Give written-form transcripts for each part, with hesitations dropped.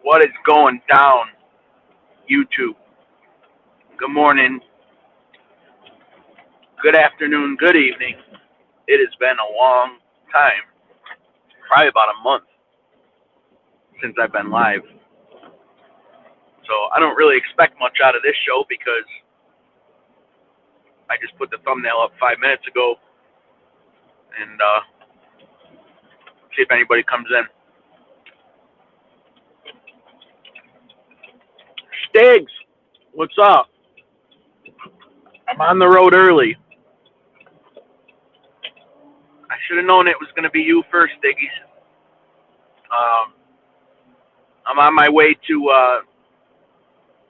What is going down, YouTube? Good morning, good afternoon, good evening. It has been a long time, probably about a month since I've been live. So I don't really expect much out of this show because I just put the thumbnail up 5 minutes ago and see if anybody comes in. Stiggs, what's up? I'm on the road early. I should have known it was going to be you first, Stiggies. Um, I'm on my way to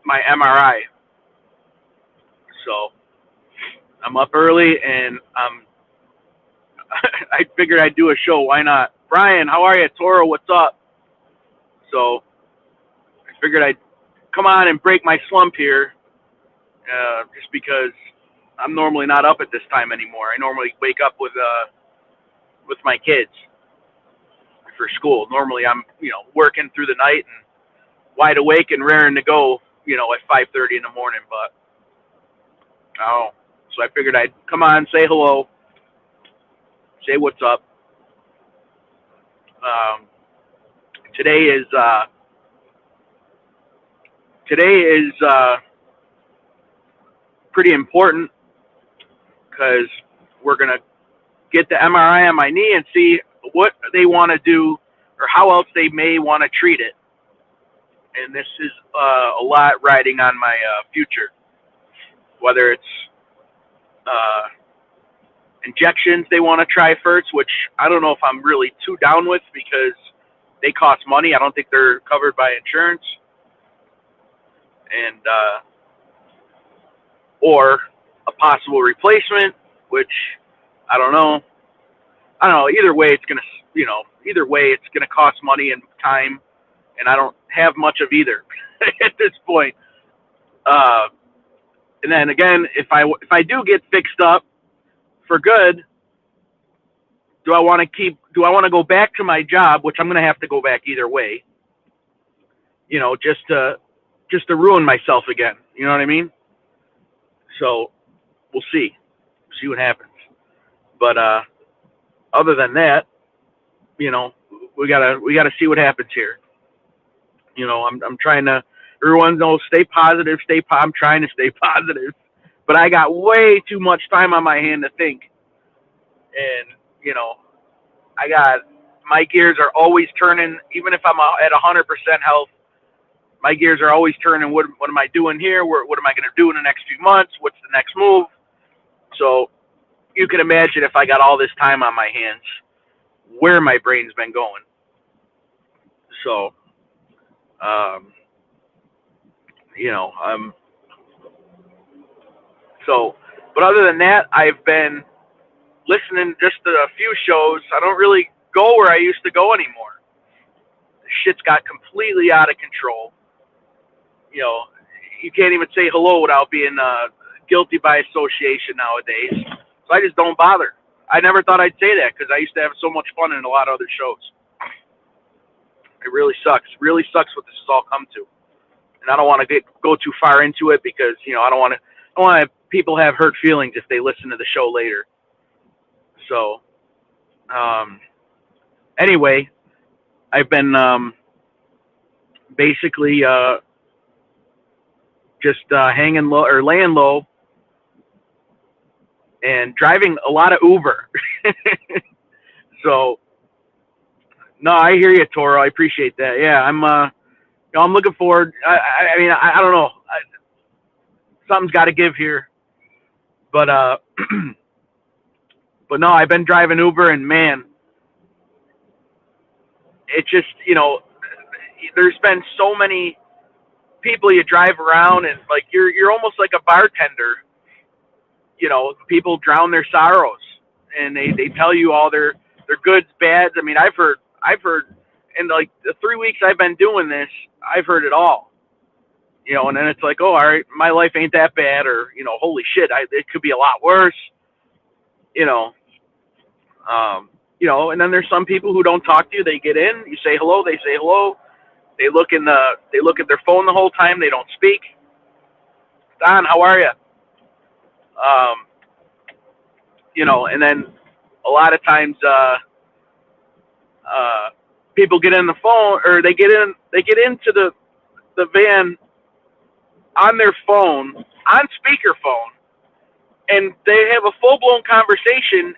my MRI. So I'm up early and I figured I'd do a show. Why not? Brian, how are you? Toro, what's up? So I figured I'd come on and break my slump here, just because I'm normally not up at this time anymore. I normally wake up with my kids for school. Normally I'm working through the night and wide awake and raring to go at 5:30 in the morning. But so I figured I'd come on, say hello, say what's up. Um, today is pretty important because we're gonna get the MRI on my knee and see what they want to do or how else they may want to treat it. And this is a lot riding on my future, whether it's uh, injections they want to try first, which I don't know if I'm really too down with because they cost money. I don't think they're covered by insurance. And or a possible replacement, which I don't know. I don't know. Either way it's gonna cost money and time, and I don't have much of either at this point. Uh, and then again, if I do get fixed up for good, do I want to keep? Do I want to go back to my job, which I'm gonna have to go back either way? Just to ruin myself again. You know what I mean? So we'll see what happens. But other than that, you know, we gotta see what happens here. I'm trying to. Everyone knows stay positive. I'm trying to stay positive, but I got way too much time on my hand to think, and I got my gears are always turning. Even if I'm at 100% health, my gears are always turning. What am I doing here? What am I going to do in the next few months? What's the next move? So you can imagine if I got all this time on my hands, where my brain's been going. So, um, I'm so. But other than that, I've been listening just to a few shows. I don't really go where I used to go anymore. Shit's got completely out of control. You know, you can't even say hello without being guilty by association nowadays. So I just don't bother. I never thought I'd say that because I used to have so much fun in a lot of other shows. It really sucks. It really sucks what this has all come to. And I don't want to go too far into it because I don't want to. I don't want to have people have hurt feelings if they listen to the show later. So, anyway, I've been basically just hanging low or laying low and driving a lot of Uber. So, no, I hear you, Toro. I appreciate that. Yeah, I'm looking forward. I mean, I don't know. Something's got to give here, but but no, I've been driving Uber, and man, it just there's been so many people you drive around, and like you're almost like a bartender. People drown their sorrows, and they tell you all their goods, bads. I mean, I've heard in like the 3 weeks I've been doing this, I've heard it all. And then it's like, oh, all right, my life ain't that bad, or holy shit, it could be a lot worse. You know, and then there's some people who don't talk to you. They get in, you say hello, they say hello, They look at their phone the whole time. They don't speak. Don, how are you? Um, and then a lot of times people get in the phone, or they get into the van on their phone, on speakerphone, and they have a full-blown conversation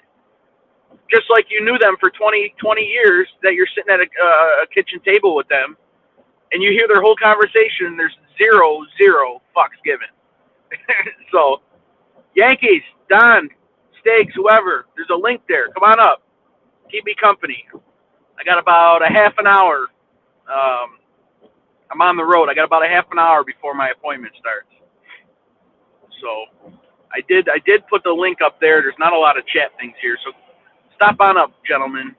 just like you knew them for 20 years, that you're sitting at a kitchen table with them, and you hear their whole conversation, and there's zero fucks given. So, Yankees, Don, Steaks, whoever, there's a link there. Come on up. Keep me company. I got about a half an hour. I'm on the road. I got about a half an hour before my appointment starts. So I did put the link up there. There's not a lot of chat things here, so stop on up, gentlemen.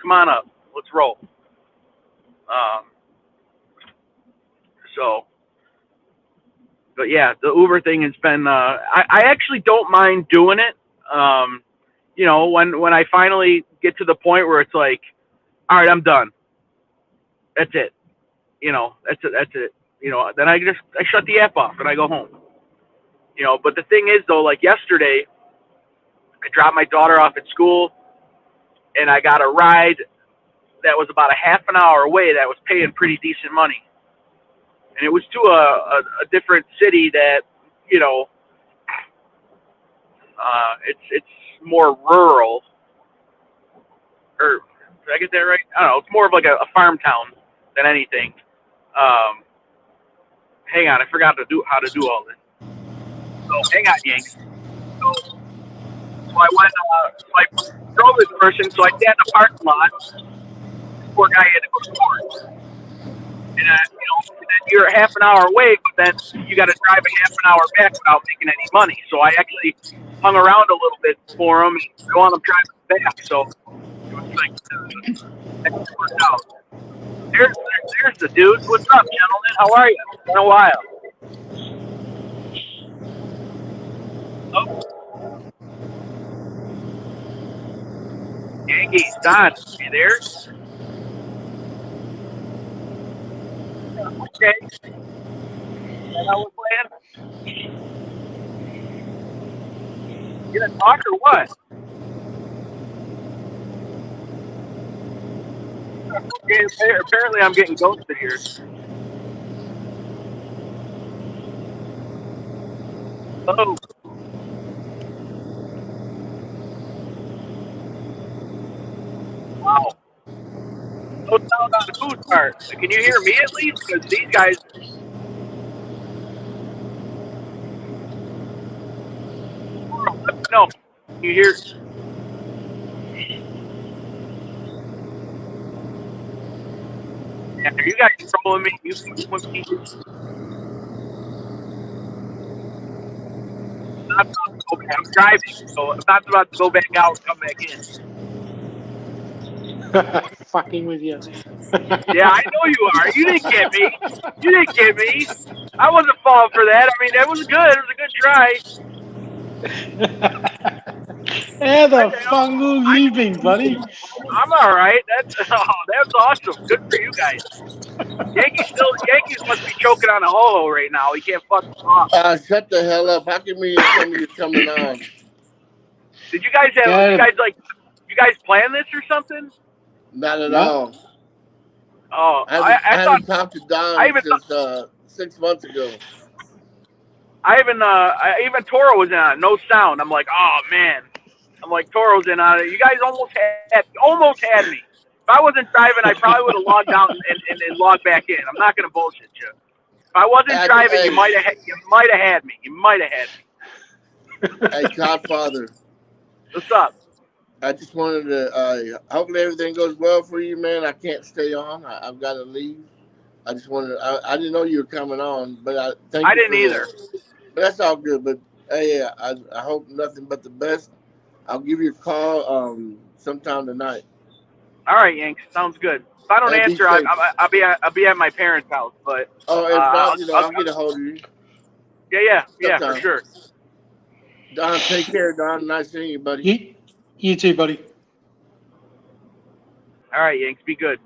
Come on up. Let's roll. But yeah, the Uber thing has been. I actually don't mind doing it. When I finally get to the point where it's like, all right, I'm done. That's it. That's it. Then I shut the app off and I go home. But the thing is though, like yesterday, I dropped my daughter off at school, and I got a ride that was about a half an hour away that was paying pretty decent money. And it was to a different city that, it's more rural. Or did I get that right? I don't know. It's more of like a farm town than anything. Hang on, I forgot how to do all this. So hang on, Yanks. So I went. I drove this person, so I sat in the parking lot. This poor guy had to go to court. And then you're half an hour away, but then you got to drive a half an hour back without making any money. So I actually hung around a little bit for him, and I want him driving back. So it was like, it worked out. There's the dude. What's up, gentlemen? How are you? It's been a while. Oh. Yankees, Don, you there? Okay. Is that how we're playing? You gonna talk or what? Okay, apparently I'm getting ghosted here. Oh. Wow. No sound on whose part? Can you hear me at least? Because these guys. Let me know. Can you hear? Yeah, are you guys trolling me? You with me? I'm driving, so I'm not about to go back out and come back in. Fucking with you. Yeah, I know you are. You didn't get me. You didn't get me. I wasn't falling for that. I mean, that was good. It was a good try. How the fuck are you been, buddy? I'm all right. That's awesome. Good for you guys. Yankees must be choking on a ho-ho right now. He can't fucking talk. Shut the hell up. How can we tell me you're coming on? Did you guys have? You guys plan this or something? Not at all. Oh, I haven't talked to Don since 6 months ago. Even Toro was in on it, no sound. I'm like, oh man. I'm like, Toro's in on it. You guys almost had me. If I wasn't driving, I probably would have logged out and logged back in. I'm not gonna bullshit you. If I wasn't driving, you might have had me. You might have had me. Hey, Godfather. What's up? I just wanted to. Hopefully everything goes well for you, man. I can't stay on. I've got to leave. I just wanted. I didn't know you were coming on, but I didn't either. But that's all good. But hey, I hope nothing but the best. I'll give you a call sometime tonight. All right, Yanks. Sounds good. If I don't answer, I'll be at my parents' house. But if not, I'll get a hold of you. Yeah, for sure. Don, take care, Don. Nice seeing you, buddy. You too, buddy. All right, Yanks. Be good.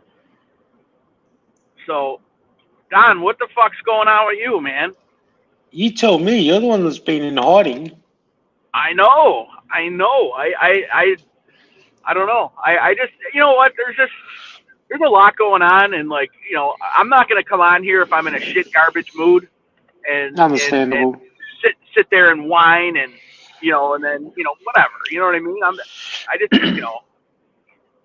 So, Don, what the fuck's going on with you, man? You tell me. You're the one that's been in hiding. I know. I don't know. I just, you know what? There's a lot going on, and like, I'm not gonna come on here if I'm in a shit garbage mood, and Understandable. sit there and whine, and and then whatever. You know what I mean? I just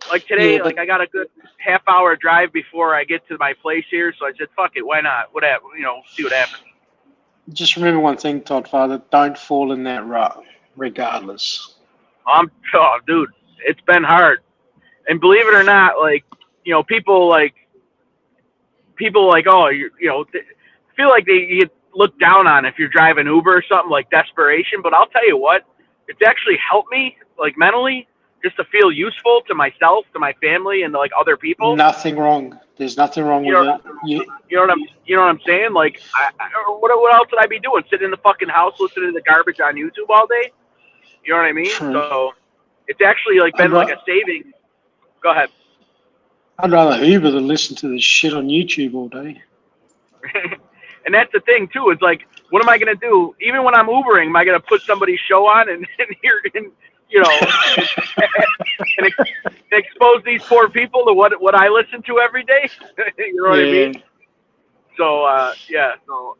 like Yeah, today, like but I got a good half-hour drive before I get to my place here, so I said, fuck it, why not? Whatever, see what happens. just remember one thing, Todd Father. Don't fall in that rut, regardless. Oh, dude, it's been hard, and believe it or not, like people like, oh, feel like you get looked down on if you're driving Uber or something, like desperation. But I'll tell you what, it's actually helped me like mentally, just to feel useful to myself, to my family, and to, like, other people. Nothing wrong. There's nothing wrong You with know, it. you know what I'm saying? Like, what else would I be doing? Sitting in the fucking house listening to the garbage on YouTube all day? You know what I mean? True. So it's actually like been like a saving. Go ahead. I'd rather Uber than listen to this shit on YouTube all day. And that's the thing too. It's like, what am I gonna do? Even when I'm Ubering, am I gonna put somebody's show on and hear and and expose these poor people to what I listen to every day? You know what I mean? So yeah. So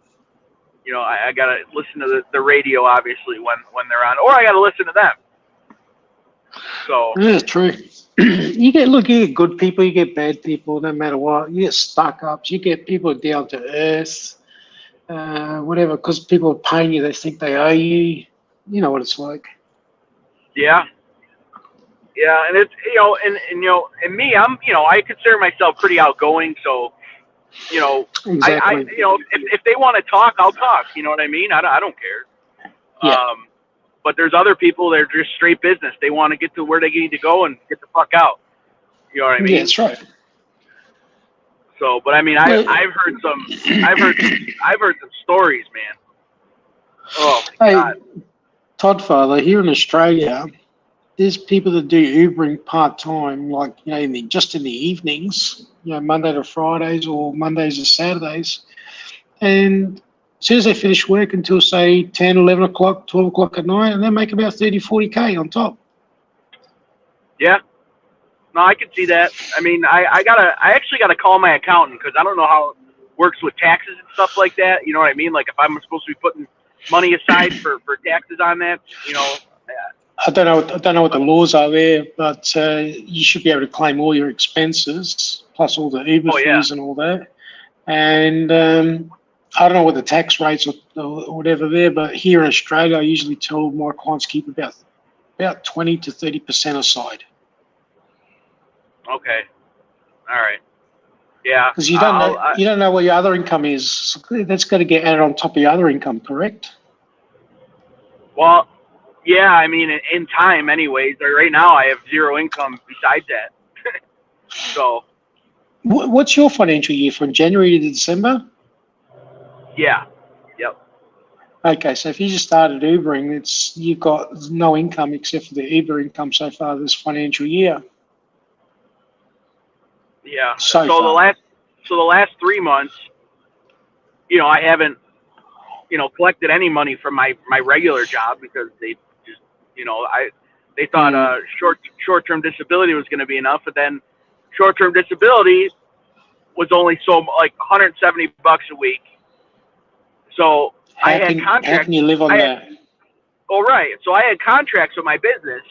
I gotta listen to the radio obviously when they're on, or I gotta listen to them. So Yeah, true. You get good people, you get bad people, no matter what. You get stuck ups, you get people down to earth, whatever. Because people are paying you, they think they owe you. You know what it's like. yeah, and it's and me, I'm I consider myself pretty outgoing, so I Exactly. if they want to talk, I'll talk. You know what I mean? I don't care. Yeah. But there's other people that are just straight business. They want to get to where they need to go and get the fuck out. You know what I mean? Yeah, that's right. So, but I mean, I've heard some stories, man. Oh my Hey, God. Todd Father, here in Australia, there's people that do Ubering part time, like just in the evenings, Monday to Fridays or Mondays to Saturdays, and as soon as they finish work until say 10, 11 o'clock, 12 o'clock at night, and they make about 30, 40K on top. Yeah. No, I can see that. I mean, I actually gotta call my accountant because I don't know how it works with taxes and stuff like that. You know what I mean? Like if I'm supposed to be putting money aside for taxes on that, I don't know what the laws are there, but you should be able to claim all your expenses plus all the Uber fees and all that. And I don't know what the tax rates or whatever there, but here in Australia, I usually tell my clients keep about 20 to 30% aside. Okay. All right. Yeah. Because you don't know what your other income is. So that's got to get added on top of your other income, correct? Well, yeah. I mean, in time, anyways. Right now, I have zero income besides that. So. What's your financial year from January to December? Yeah. Yep. Okay, so if you just started Ubering, you've got no income except for the Uber income so far this financial year. Yeah. So the last 3 months, I haven't, collected any money from my regular job because they just, they thought short-term disability was going to be enough, but then short-term disability was only like $170 a week. So I had contracts. How can you live on that? Oh, right. So I had contracts with my business,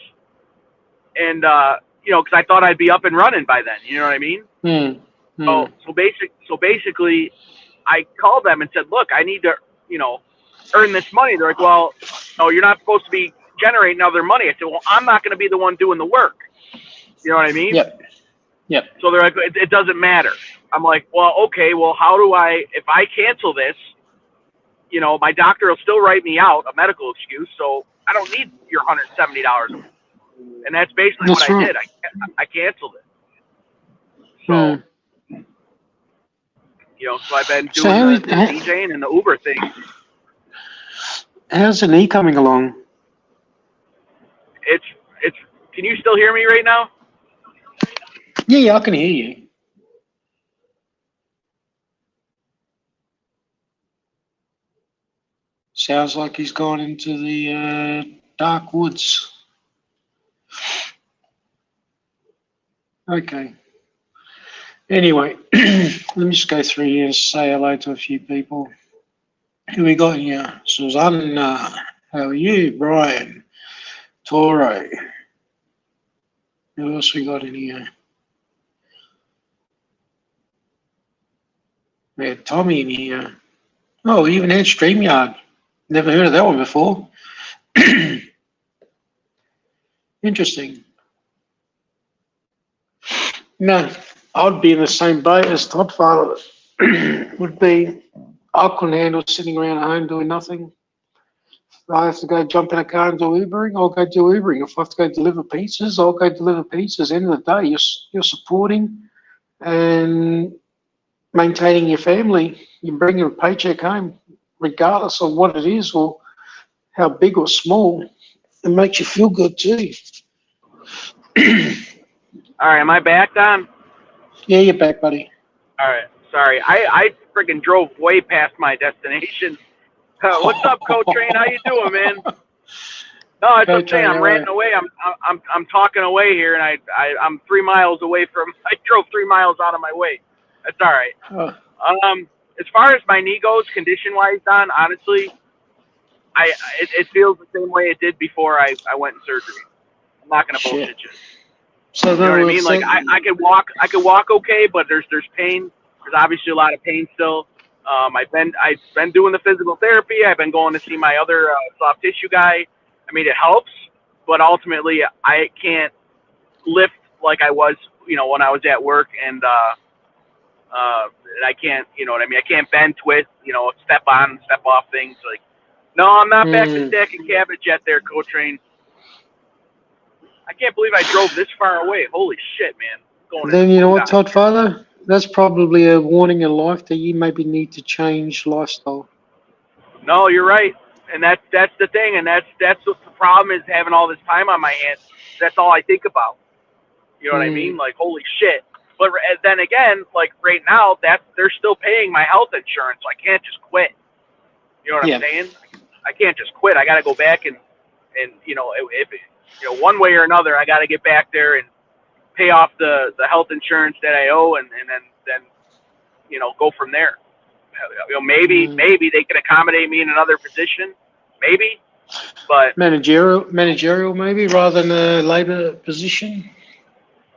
and because I thought I'd be up and running by then. You know what I mean? So basically, I called them and said, "Look, I need to, earn this money." They're like, "Well, no, you're not supposed to be generating other money." I said, "Well, I'm not going to be the one doing the work." You know what I mean? Yep. So they're like, "It doesn't matter." I'm like, "Well, okay. Well, how do if I cancel this? My doctor will still write me out a medical excuse, so I don't need your $170 a week." And that's basically what I did. I canceled it. So, so I've been doing the DJing and the Uber thing. How's the knee coming along? It's. Can you still hear me right now? Yeah, I can hear you. Sounds like he's gone into the dark woods. Okay. Anyway, let me just go through here and say hello to a few people. Who we got here? Susanna. How are you? Brian. Toro. Who else we got in here? We had Tommy in here. Oh, we even had StreamYard. Never heard of that one before. Interesting. No, I'd be in the same boat as Todd Father. Would be, I couldn't handle sitting around at home doing nothing. If I have to go jump in a car and do Ubering, I'll go do Ubering. If I have to go deliver pizzas, I'll go deliver pizzas. End of the day, you're supporting and maintaining your family. You're bringing a paycheck home, regardless of what it is or how big or small. It makes you feel good too. All right, am I back, Don? Yeah, you're back, buddy. All right, sorry. I freaking drove way past my destination. What's up, Coach Train? How you doing, man? No, it's okay. I'm ranting away. I'm talking away here, and I'm 3 miles away from. I drove 3 miles out of my way. That's all right. As far as my knee goes, condition-wise, Don, honestly, it feels the same way it did before I went in surgery. I'm not gonna bullshit you. So you know what I mean? Like I could walk okay, but there's pain. There's obviously a lot of pain still. I've been doing the physical therapy. I've been going to see my other soft tissue guy. I mean, it helps, but ultimately I can't lift like I was, when I was at work, and I can't, you know what I mean? I can't bend, twist, step on, step off things. Like, no, I'm not back to stacking cabbage yet there, Coach Train. I can't believe I drove this far away. Holy shit, man. Then you know what, Todd Father? That's probably a warning in life that you maybe need to change lifestyle. No, you're right. And that's the thing, and that's what the problem is, having all this time on my hands. That's all I think about. You know what I mean? Like, holy shit. But then again, like right now, they're still paying my health insurance, so I can't just quit. You know what I'm saying? I can't just quit. I got to go back and if one way or another, I got to get back there and pay off the health insurance that I owe, and then go from there. Maybe they can accommodate me in another position, maybe, but managerial maybe rather than a labor position.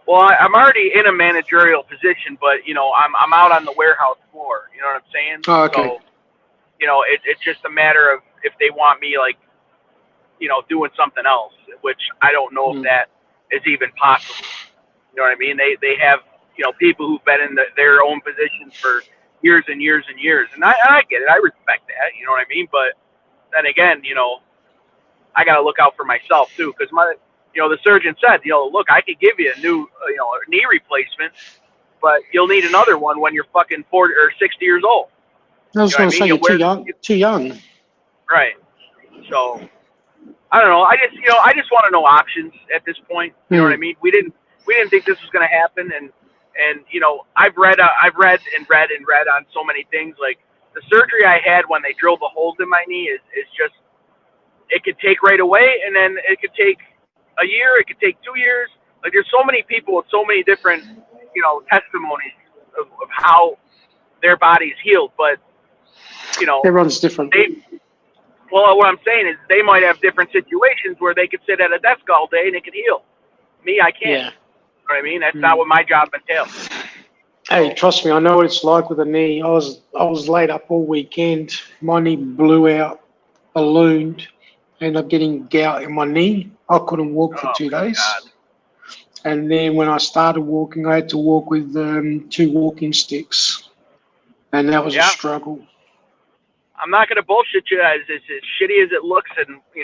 Well, I'm already in a managerial position, but I'm out on the warehouse floor. You know what I'm saying? Oh, okay. So, it's just a matter of if they want me, like, doing something else, which I don't know if that is even possible. You know what I mean? They have people who've been in their own positions for years and years and years, and I get it. I respect that. You know what I mean? But then again, I got to look out for myself too, because the surgeon said, look, I could give you a new, a knee replacement, but you'll need another one when you're fucking 40 or 60 years old. I was going to say you're too young. Right. So I don't know. I just want to know options at this point. You know what I mean? We didn't think this was going to happen, and I've read on so many things. Like, the surgery I had when they drilled the holes in my knee is just, it could take right away, and then it could take a year, it could take 2 years. Like, there's so many people with so many different, testimonies of how their body's healed, but everyone's different. Well, what I'm saying is they might have different situations where they could sit at a desk all day and it could heal. Me, I can't. Yeah. You know what I mean? That's not what my job entails. Hey, trust me, I know what it's like with a knee. I was laid up all weekend. My knee blew out, ballooned, ended up getting gout in my knee. I couldn't walk for 2 days. God. And then when I started walking, I had to walk with 2 walking sticks. And that was a struggle. I'm not going to bullshit you. As shitty as it looks, and, you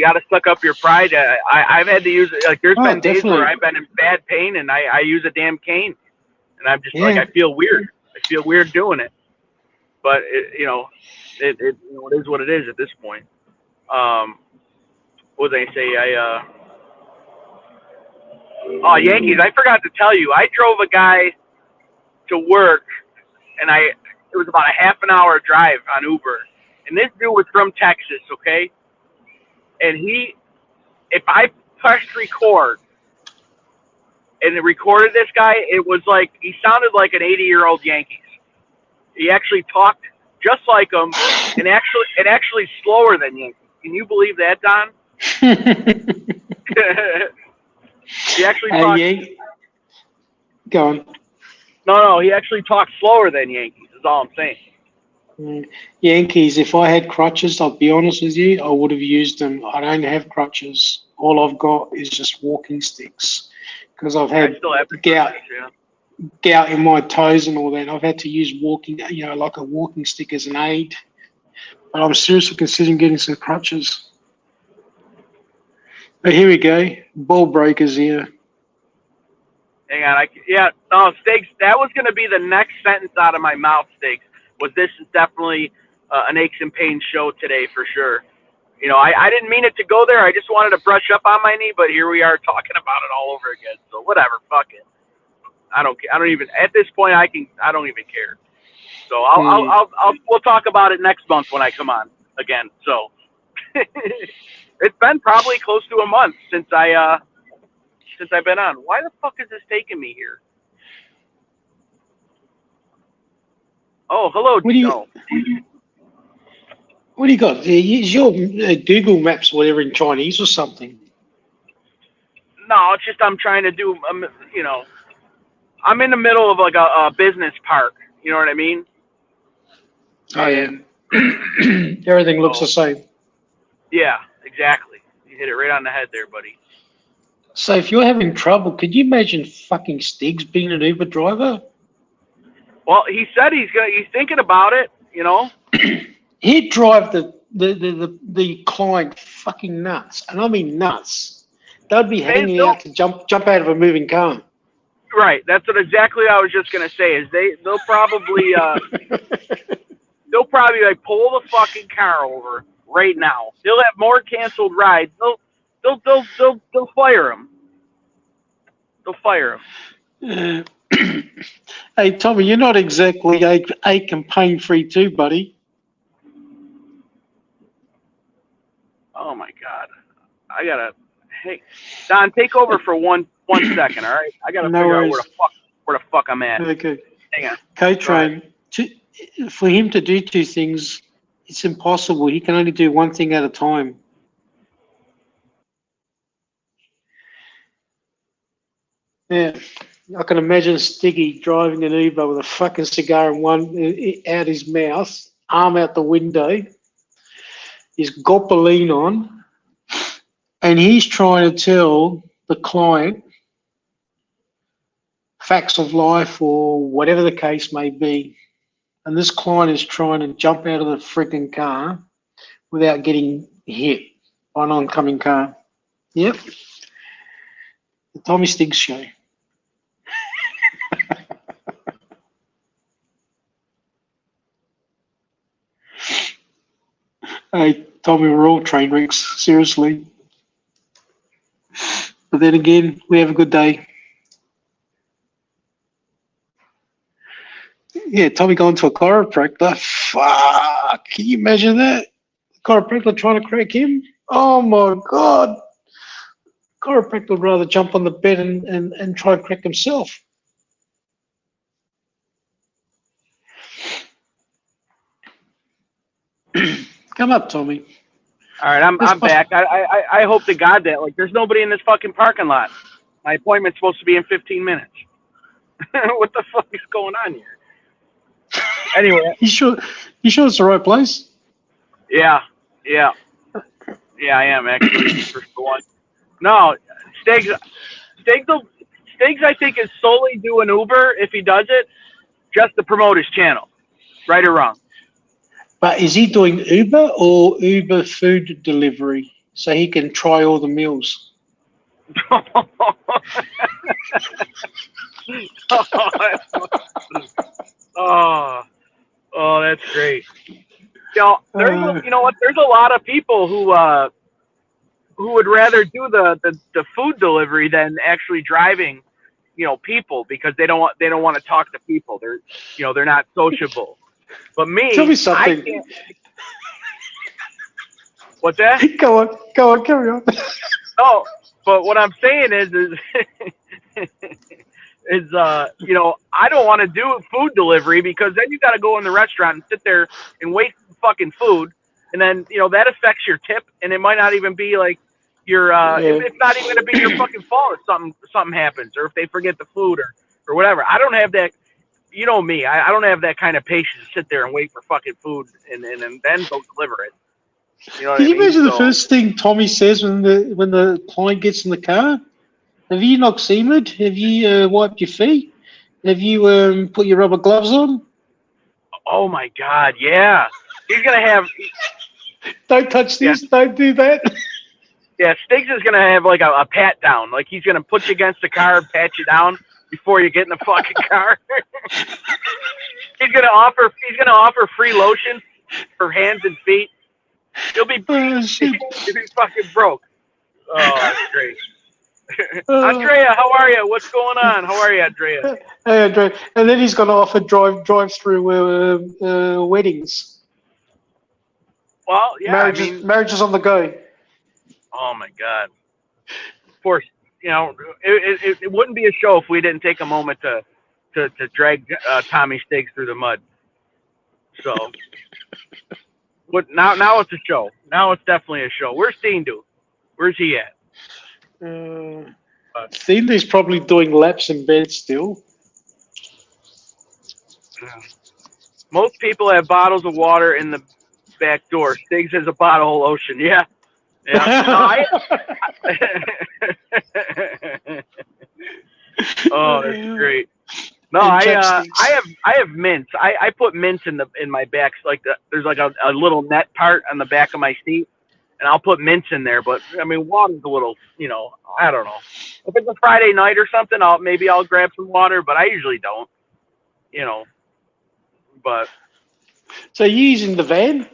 got to suck up your pride. I've had to use it. Like, there's been days where I've been in bad pain, and I use a damn cane. And I'm just like, I feel weird. I feel weird doing it. But, it is what it is at this point. What was I say? Yankees. I forgot to tell you. I drove a guy to work, and it was about a half an hour drive on Uber, And this dude was from Texas, okay? And if I pressed record and it recorded this guy, it was like he sounded like an 80-year-old Yankees. He actually talked just like him, and actually slower than Yankees. Can you believe that, Don? He actually talked. Go on. No, he actually talked slower than Yankees. Is all I'm saying. Yankees, if I had crutches, I'll be honest with you, I would have used them. I don't have crutches. All I've got is just walking sticks because I've had gout in my toes and all that. I've had to use like a walking stick as an aid. But I'm seriously considering getting some crutches. But here we go. Ball breakers here. Hang on. Stiggs, that was going to be the next sentence out of my mouth, Stiggs. This is definitely an aches and pains show today for sure. You know, I didn't mean it to go there. I just wanted to brush up on my knee, but here we are talking about it all over again. So whatever, fuck it. I don't even at this point. I don't even care. So we'll talk about it next month when I come on again. So it's been probably close to a month since I've been on. Why the fuck is this taking me here? Oh, hello. What do you got? Is your Google Maps whatever in Chinese or something? No, it's just I'm trying to do, I'm in the middle of like a business park. You know what I mean? Oh, yeah. Everything looks the same. Yeah, exactly. You hit it right on the head there, buddy. So if you're having trouble, could you imagine fucking Stiggs being an Uber driver? Well, he said he's thinking about it, you know. He'd drive the client fucking nuts, and I mean nuts. They'd be hanging out to jump out of a moving car. Right. That's exactly what I was just gonna say. Is they'll probably like pull the fucking car over right now. They'll have more canceled rides. They'll fire him. They'll fire him. Hey, Tommy, you're not exactly a pain-free too, buddy. Oh my God, hey, Don, take over for one second, all right? I gotta figure out where the fuck I'm at. Okay. Hang on. Co-train. For him to do two things, it's impossible. He can only do one thing at a time. Yeah, I can imagine Stiggy driving an Uber with a fucking cigar in one out his mouth, arm out the window, his gopoline on, and he's trying to tell the client facts of life or whatever the case may be. And this client is trying to jump out of the freaking car without getting hit by an oncoming car. Yep. The Tommy Stiggs Show. Hey, Tommy, we're all train wrecks, seriously. But then again, we have a good day. Yeah, Tommy going to a chiropractor. Fuck, can you imagine that? Chiropractor trying to crack him? Oh my God. Chiropractor would rather jump on the bed and try to crack himself. Come up, Tommy. All right, I'm back. I hope to God that there's nobody in this fucking parking lot. My appointment's supposed to be in 15 minutes. What the fuck is going on here? Anyway, you sure it's the right place? Yeah, I am actually for one. No, Stiggs, I think is solely doing Uber if he does it, just to promote his channel, right or wrong. But is he doing Uber or Uber food delivery so he can try all the meals? Oh, that's great. You know what? There's a lot of people who would rather do the food delivery than actually driving, people, because they don't want to talk to people. They're not sociable. But me, tell me something. What's that? Go on, carry on. No, but what I'm saying is you know, I don't want to do food delivery because then you got to go in the restaurant and sit there and wait for fucking food, and then you know that affects your tip, and it might not even be like your it's not even gonna be your fucking fault if something happens or if they forget the food or whatever. I don't have that. You know me, I don't have that kind of patience to sit there and wait for fucking food and then go deliver it. You know what Can I you mean? imagine the first thing Tommy says when the client gets in the car? Have you not seamed? Have you wiped your feet? Have you put your rubber gloves on? Oh my God, yeah. He's gonna have. Don't touch this. Don't do that. Yeah, Stiggs is gonna have like a pat down. Like he's gonna put you against the car and pat you down before you get in the fucking car. He's gonna offer free lotion for hands and feet. He'll be fucking broke. Oh, that's great. Andrea, how are you? What's going on? How are you, Andrea? Hey, Andrea. And then he's going to offer drive through weddings. Well, yeah, marriages on the go. Oh my God. Of course, you know, it wouldn't be a show if we didn't take a moment to drag Tommy Stiggs through the mud. So, now it's a show. Now it's definitely a show. Where's Steendu? Where's he at? Steendu's probably doing laps in bed still. Most people have bottles of water in the back door. Stiggs has a bottle of lotion. Yeah. Yeah. Oh, that's great. No, I have mints. I put mints in my back. Like there's like a little net part on the back of my seat, and I'll put mints in there. But I mean, water's a little, you know, I don't know. If it's a Friday night or something, I'll grab some water, but I usually don't. You know, but. So you're using the van?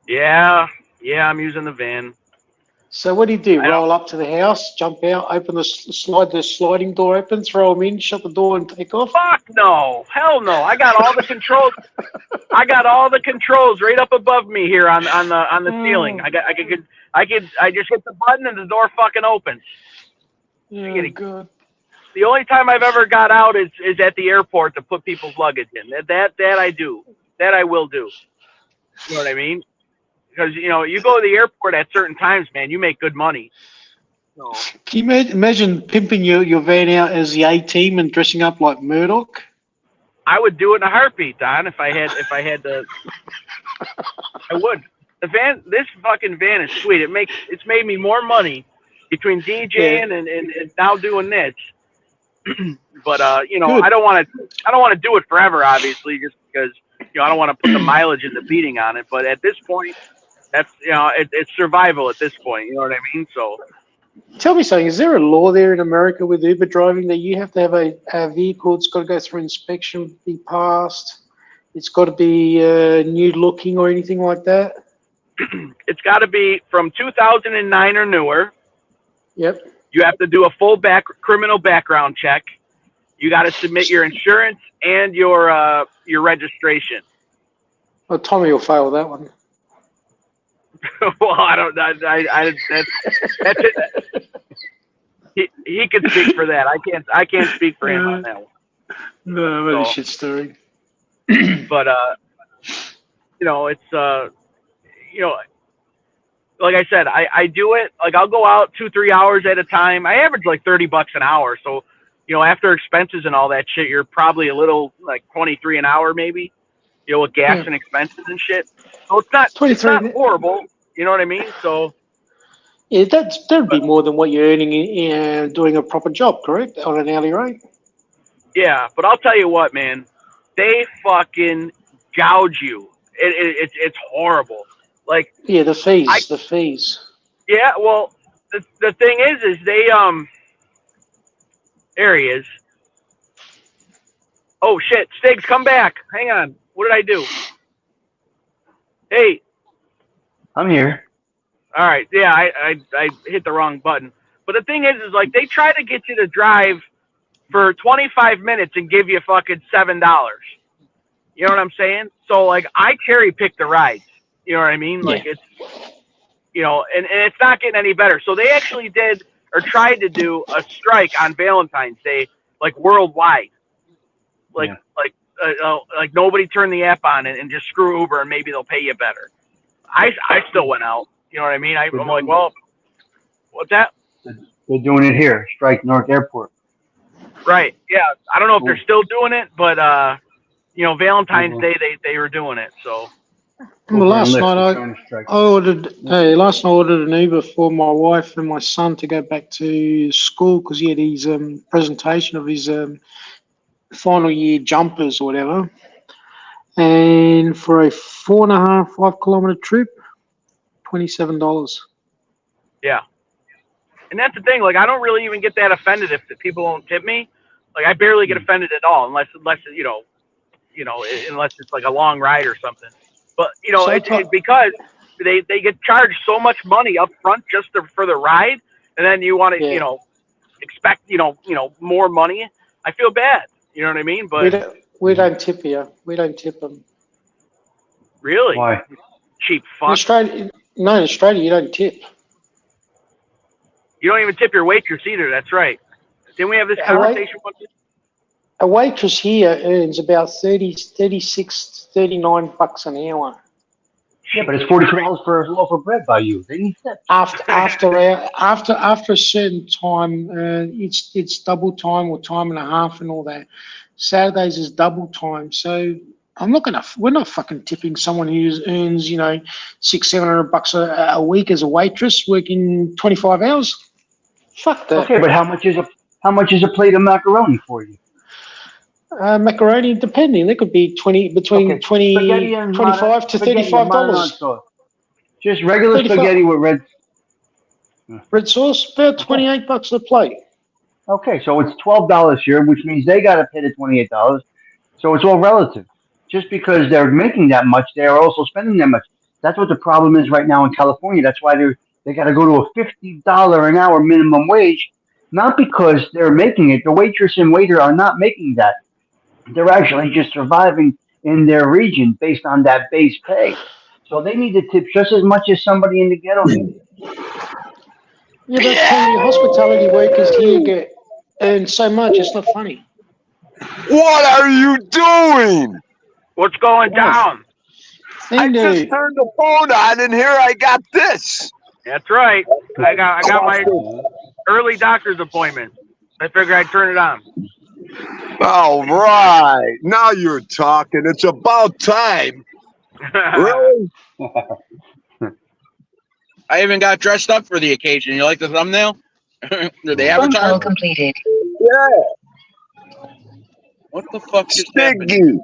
Yeah, I'm using the van. So what do you do? Roll up to the house, jump out, open the sliding door open, throw them in, shut the door, and take off? Fuck no, hell no! I got all the controls. I got all the controls right up above me here on the ceiling. I just hit the button and the door fucking opens. Oh, good. The only time I've ever got out is at the airport to put people's luggage in. That I do. That I will do. You know what I mean? Because, you know, you go to the airport at certain times, man, you make good money. So, can you imagine pimping your van out as the A-team and dressing up like Murdoch? I would do it in a heartbeat, Don, if I had to. I would. This fucking van is sweet. It's made me more money between DJing and now doing this. But you know, good. I don't want to do it forever, obviously, just because, you know, I don't want to put the mileage and the beating on it. But at this point, that's, you know, it's survival at this point. You know what I mean? So, tell me something. Is there a law there in America with Uber driving that you have to have a vehicle? It's got to go through inspection, be passed. It's got to be new looking or anything like that. It's got to be from 2009 or newer. Yep. You have to do a full criminal background check. You got to submit your insurance and your registration. Well, Tommy will fail that one. Well, I don't. That's it. He can speak for that. I can't speak for him on that one. No, what a shit story. But you know, it's you know, like I said, I do it. Like I'll go out 2-3 hours at a time. I average like $30 an hour. So, you know, after expenses and all that shit, you're probably a little like 23 an hour, maybe. You know, with gas and expenses and shit. So it's not horrible. You know what I mean? So yeah, that'd be more than what you're earning in doing a proper job, correct? On an hourly rate. Yeah, but I'll tell you what, man, they fucking gouge you. It's horrible. Like, yeah, the fees. Yeah, well, the thing is they there he is. Oh shit, Stiggs, come back. Hang on. What did I do? Hey. I'm here. All right. Yeah, I hit the wrong button. But the thing is like they try to get you to drive for 25 minutes and give you fucking $7. You know what I'm saying? So like I cherry pick the rides. You know what I mean? Like You know, and it's not getting any better. So they actually did or tried to do a strike on Valentine's Day, like worldwide. Like like nobody turned the app on and just screw Uber and maybe they'll pay you better. I still went out. You know what I mean? I'm like, well, what's that? They're doing it here, Strike North Airport. Right. Yeah. I don't know if they're still doing it, but you know, Valentine's Day they were doing it. So. Well, last night I ordered an Uber for my wife and my son to go back to school because he had his presentation of his final year jumpers or whatever. And for a 4.5, 5 kilometer trip, $27. Yeah. And that's the thing. Like, I don't really even get that offended if the people don't tip me. Like, I barely get offended at all, unless unless it's like a long ride or something. But you know, it's because they get charged so much money up front just for the ride, and then you want to expect more money. I feel bad. You know what I mean? But we don't tip here. We don't tip them. Really? Why? Cheap fuck. In Australia you don't tip. You don't even tip your waitress either. That's right. Didn't we have this conversation once? A waitress here earns about 36, 39 bucks an hour. Yeah, but it's $42 for a loaf of bread by you. They need tips. After a certain time, it's double time or time and a half and all that. Saturdays is double time, so we're not fucking tipping someone who earns $600-700 a week as a waitress working 25 hours. Fuck that. Okay, but how much is a plate of macaroni for you? Macaroni, depending, they could be 25 to $35. Just regular 35. Spaghetti with red sauce, about $28 a plate. Okay, so it's $12 here, which means they got to pay the $28. So it's all relative. Just because they're making that much, they are also spending that much. That's what the problem is right now in California. That's why they got to go to a $50 an hour minimum wage, not because they're making it. The waitress and waiter are not making that. They're actually just surviving in their region based on that base pay. So they need to tip just as much as somebody in the ghetto needs. Yeah, but plenty of hospitality workers here earn so much. It's not funny. What are you doing? What's going down? I just turned the phone on, and here I got this. That's right. I got my early doctor's appointment. I figured I'd turn it on. All right. Now you're talking. It's about time. Really? I even got dressed up for the occasion. You like the thumbnail? Did they advertise? Completed. Yeah. What the fuck just happened?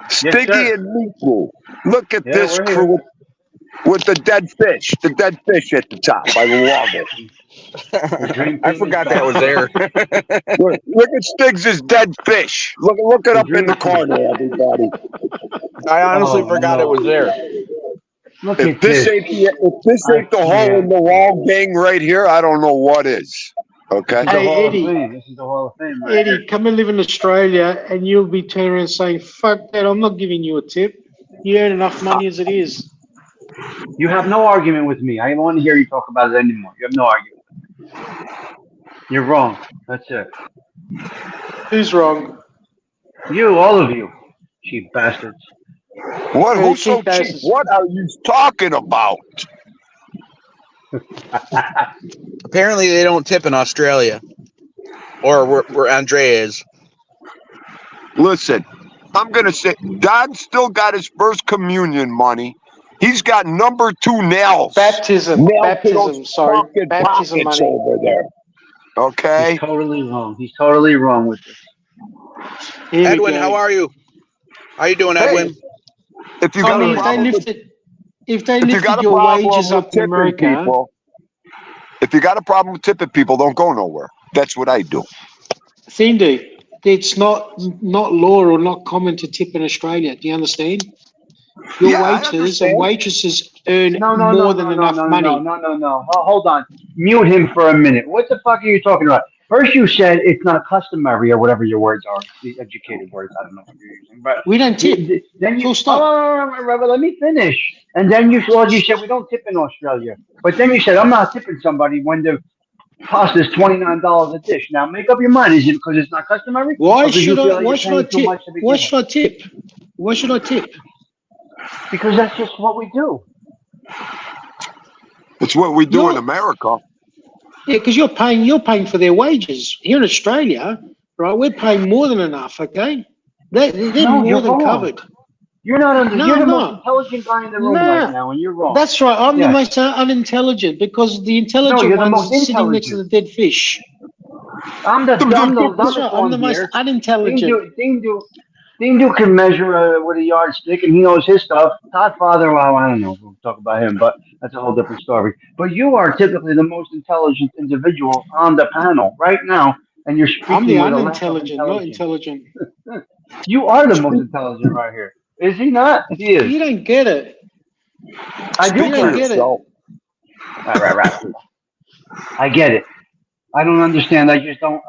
Stiggy and Meatball. Look at this crew with the dead fish. The dead fish at the top. I love it. I forgot that was there. Look at Stiggs' dead fish. Look it up in the corner, everybody. I honestly forgot it was there. If this ain't the hole in the wall gang right here, I don't know what is. Okay. Hey, Eddie. This is the Hall of Fame. Right? Eddie, come and live in Australia, and you'll be turning around saying, "Fuck that! I'm not giving you a tip. You earn enough money as it is." You have no argument with me. I don't want to hear you talk about it anymore. You have no argument. You're wrong. That's it. Who's wrong? You, all of you, cheap bastards. What? Who's so cheap? What are you talking about? Apparently, they don't tip in Australia, or where Andrea is. Listen, I'm gonna say Don's still got his first communion money. He's got number 2 nails. Baptism money. Over there. Okay. He's totally wrong. He's totally wrong with this. Edwin, how are you? How you doing, Edwin? If you got a problem, if they lifted your wages up in America, people, if you got a problem with tipping people, don't go nowhere. That's what I do. Findy, it's not law or not common to tip in Australia. Do you understand? Your waiters and waitresses earn more than enough money. No. Hold on. Mute him for a minute. What the fuck are you talking about? First, you said it's not customary or whatever your words are, the educated words. I don't know what you're using, but We don't tip. then you Full stop. let me finish. And then you said we don't tip in Australia, but then you said I'm not tipping somebody when the pasta is $29 a dish. Now make up your mind. Is it because it's not customary? Why should I? Why should I too much tip? Why should I tip? Why should I tip? Because that's just what we do. It's what we do in America. Yeah, because you're paying for their wages. Here in Australia, right, we're paying more than enough, okay? They're more than covered. You're not you're the most intelligent guy in the room right now, and you're wrong. That's right. I'm the most unintelligent because the intelligent one's sitting next to the dead fish. I'm the most unintelligent. Dindu can measure with a yardstick, and he knows his stuff. Todd Father, well, I don't know. We'll talk about him, but that's a whole different story. But you are typically the most intelligent individual on the panel right now, and you're speaking. I'm the unintelligent, not intelligent. You are the most intelligent right here. Is he not? He is. You don't get it. I do get it. Right. I get it. I don't understand. I just don't.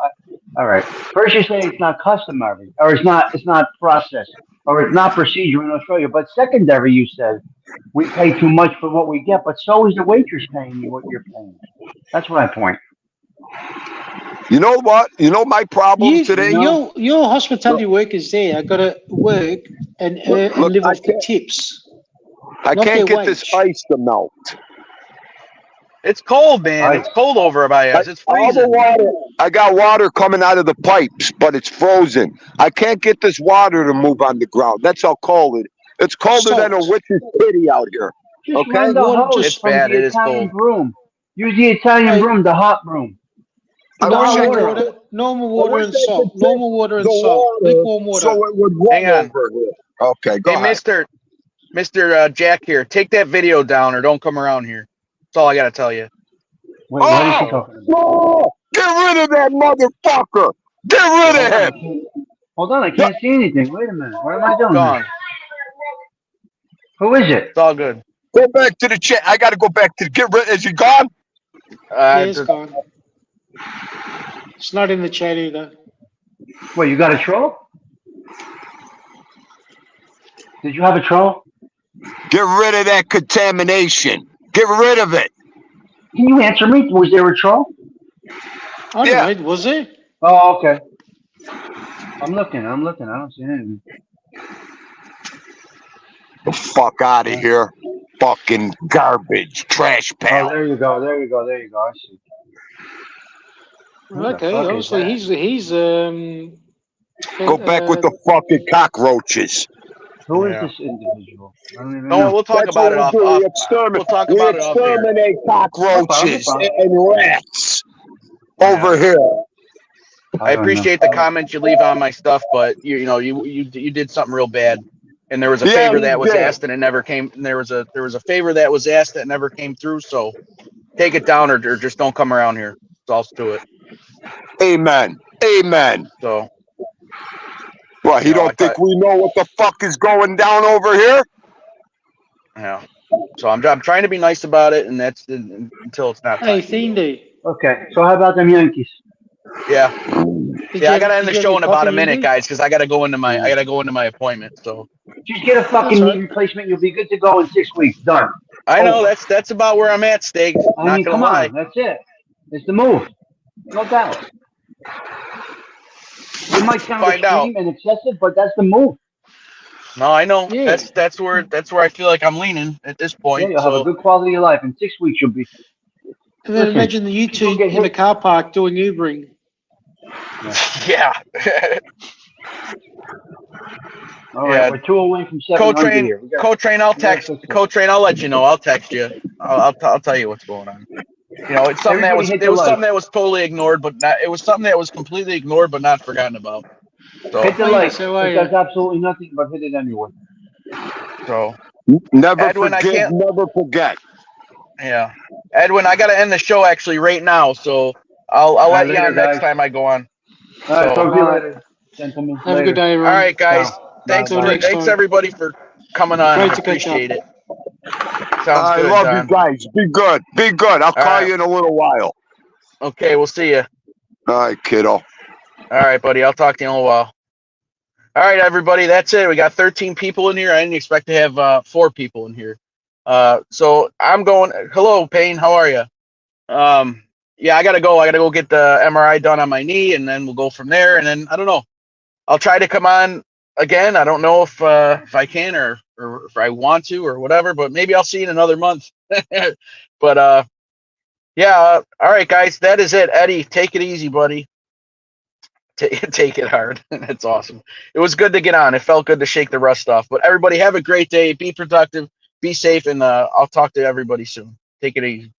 All right. First, you say it's not customary, or it's not processed, or it's not procedure in Australia. But secondary, you said we pay too much for what we get, but so is the waitress paying you what you're paying. That's my point. You know what? You know my problem today? Your hospitality workers there are got to work and live off the tips. I can't get this ice to melt. It's cold, man. It's cold over by us. It's freezing. I got water coming out of the pipes, but it's frozen. I can't get this water to move on the ground. That's how cold it is. It's colder than a witch's kitty out here. Just run the hose it's from bad. the It is Italian cold. broom. Use the Italian broom, the hot broom. Normal water and salt. Normal water and salt. Lukewarm water. So it would run over here. Okay, go ahead. Mr. Jack here, take that video down or don't come around here. That's all I got to tell you. Wait, what is he talking about? No! Get rid of that motherfucker! Get rid of him! Hold on, I can't see anything. Wait a minute. What am I doing? Gone. Who is it? It's all good. Go back to the chat. I got to go back to get rid. Is he gone? It's gone. It's not in the chat either. Wait, you got a troll? Did you have a troll? Get rid of that contamination. Get rid of it. Can you answer me? Was there a troll? I don't know. Was it? Oh, okay. I'm looking. I don't see anything. The fuck out of here. Fucking garbage. Trash pal. Oh, there you go. I see. Okay, obviously he's Go back with the fucking cockroaches. Who is this individual? I don't even No, know. we'll talk about it off. We'll talk about it off here. Exterminate cockroaches and rats over here. I appreciate the comments you leave on my stuff, but you did something real bad. And there was a favor that was asked and it never came. And there was a favor that was asked that never came through. So take it down or just don't come around here. That's all to it. Amen. So. Well, he don't think we know what the fuck is going down over here? Yeah. So I'm trying to be nice about it, and that's until it's not. Hey, Cindy. Okay, so how about them Yankees? Yeah. I gotta end the show in about a minute, guys, because I gotta go into my appointment. So just get a fucking knee replacement. You'll be good to go in 6 weeks. Done. I know that's about where I'm at, Steak. I mean, come on, that's it. It's the move, no doubt. It might sound extreme and excessive, but that's the move. No, I know. Yeah. That's where I feel like I'm leaning at this point. Yeah, you'll have a good quality of life. In 6 weeks, you'll be. And then imagine the you two in a car park doing Ubering. Yeah. All right, we're 2 away from 700 here. Co-train, I'll text. Co-train, I'll let you know. I'll text you. I'll tell you what's going on. It's something something that was totally ignored, but not. It was something that was completely ignored, but not forgotten about. So hit the like. It does absolutely nothing but hit it anyway. So never forget. Yeah, Edwin, I gotta end the show actually right now, so I'll let you on next time I go on. All right, talk to you later, gentlemen. Have a good day, everyone. All right, guys. Thanks everybody for coming on. I appreciate it. I love you guys. Be good. I'll call you in a little while. Okay, we'll see you. All right, kiddo. All right, buddy. I'll talk to you in a little while. All right, everybody. That's it. We got 13 people in here. I didn't expect to have 4 people in here. So I'm going. Hello, Payne. How are you? Yeah, I gotta go. I gotta go get the MRI done on my knee, and then we'll go from there. And then I don't know. I'll try to come on again. I don't know if I can or if I want to or whatever. But maybe I'll see you in another month. But yeah. All right, guys. That is it. Eddie, take it easy, buddy. Take it hard. That's awesome. It was good to get on. It felt good to shake the rust off. But everybody have a great day. Be productive. Be safe, and I'll talk to everybody soon. Take it easy.